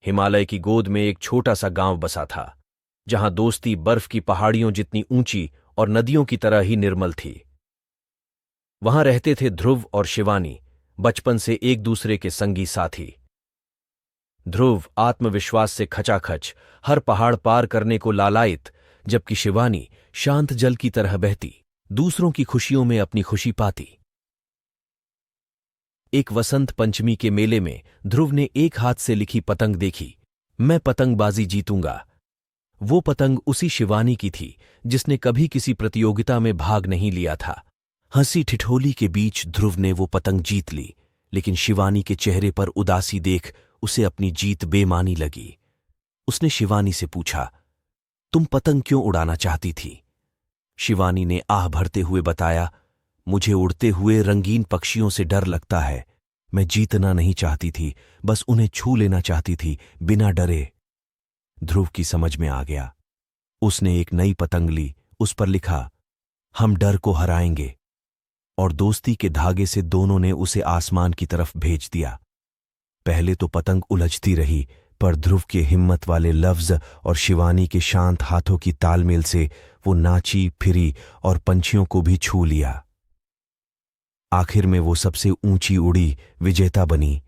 हिमालय की गोद में एक छोटा सा गांव बसा था, जहां दोस्ती बर्फ की पहाड़ियों जितनी ऊंची और नदियों की तरह ही निर्मल थी। वहां रहते थे ध्रुव और शिवानी, बचपन से एक दूसरे के संगी साथी। ध्रुव आत्मविश्वास से खचाखच हर पहाड़ पार करने को लालायित, जबकि शिवानी शांत जल की तरह बहती, दूसरों की खुशियों में अपनी खुशी पाती। एक वसंत पंचमी के मेले में ध्रुव ने एक हाथ से लिखी पतंग देखी। मैं पतंगबाजी जीतूंगा। वो पतंग उसी शिवानी की थी जिसने कभी किसी प्रतियोगिता में भाग नहीं लिया था। हंसी ठिठोली के बीच ध्रुव ने वो पतंग जीत ली, लेकिन शिवानी के चेहरे पर उदासी देख उसे अपनी जीत बेमानी लगी। उसने शिवानी से पूछा, तुम पतंग क्यों उड़ाना चाहती थी? शिवानी ने आह भरते हुए बताया, मुझे उड़ते हुए रंगीन पक्षियों से डर लगता है। मैं जीतना नहीं चाहती थी, बस उन्हें छू लेना चाहती थी, बिना डरे। ध्रुव की समझ में आ गया। उसने एक नई पतंग ली, उस पर लिखा, हम डर को हराएंगे, और दोस्ती के धागे से दोनों ने उसे आसमान की तरफ भेज दिया। पहले तो पतंग उलझती रही, पर ध्रुव के हिम्मत वाले लफ्ज और शिवानी के शांत हाथों की तालमेल से वो नाची फिरी और पंछियों को भी छू लिया। आखिर में वो सबसे ऊंची उड़ी विजेता बनी।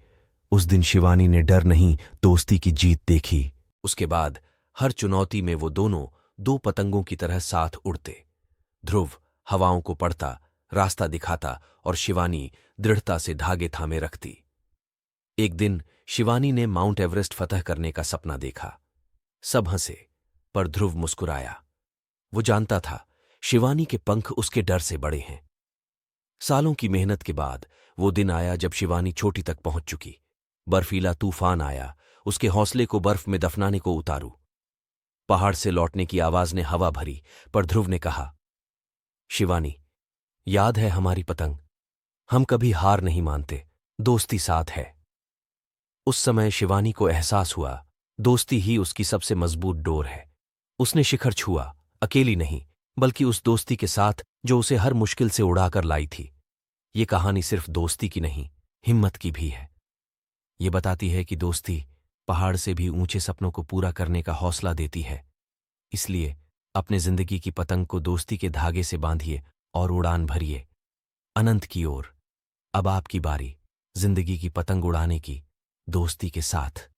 उस दिन शिवानी ने डर नहीं, दोस्ती की जीत देखी। उसके बाद हर चुनौती में वो दोनों दो पतंगों की तरह साथ उड़ते। ध्रुव हवाओं को पढ़ता, रास्ता दिखाता, और शिवानी दृढ़ता से धागे थामे रखती। एक दिन शिवानी ने माउंट एवरेस्ट फतह करने का सपना देखा। सब हंसे, पर ध्रुव मुस्कुराया। वो जानता था शिवानी के पंख उसके डर से बड़े हैं। सालों की मेहनत के बाद वो दिन आया जब शिवानी चोटी तक पहुंच चुकी। बर्फीला तूफान आया, उसके हौसले को बर्फ में दफनाने को उतारू। पहाड़ से लौटने की आवाज ने हवा भरी, पर ध्रुव ने कहा, शिवानी, याद है हमारी पतंग? हम कभी हार नहीं मानते, दोस्ती साथ है। उस समय शिवानी को एहसास हुआ, दोस्ती ही उसकी सबसे मजबूत डोर है। उसने शिखर छुआ, अकेली नहीं, बल्कि उस दोस्ती के साथ जो उसे हर मुश्किल से उड़ाकर लाई थी। ये कहानी सिर्फ दोस्ती की नहीं, हिम्मत की भी है। ये बताती है कि दोस्ती पहाड़ से भी ऊंचे सपनों को पूरा करने का हौसला देती है। इसलिए अपने जिंदगी की पतंग को दोस्ती के धागे से बांधिए और उड़ान भरिए अनंत की ओर। अब आपकी बारी, जिंदगी की पतंग उड़ाने की, दोस्ती के साथ।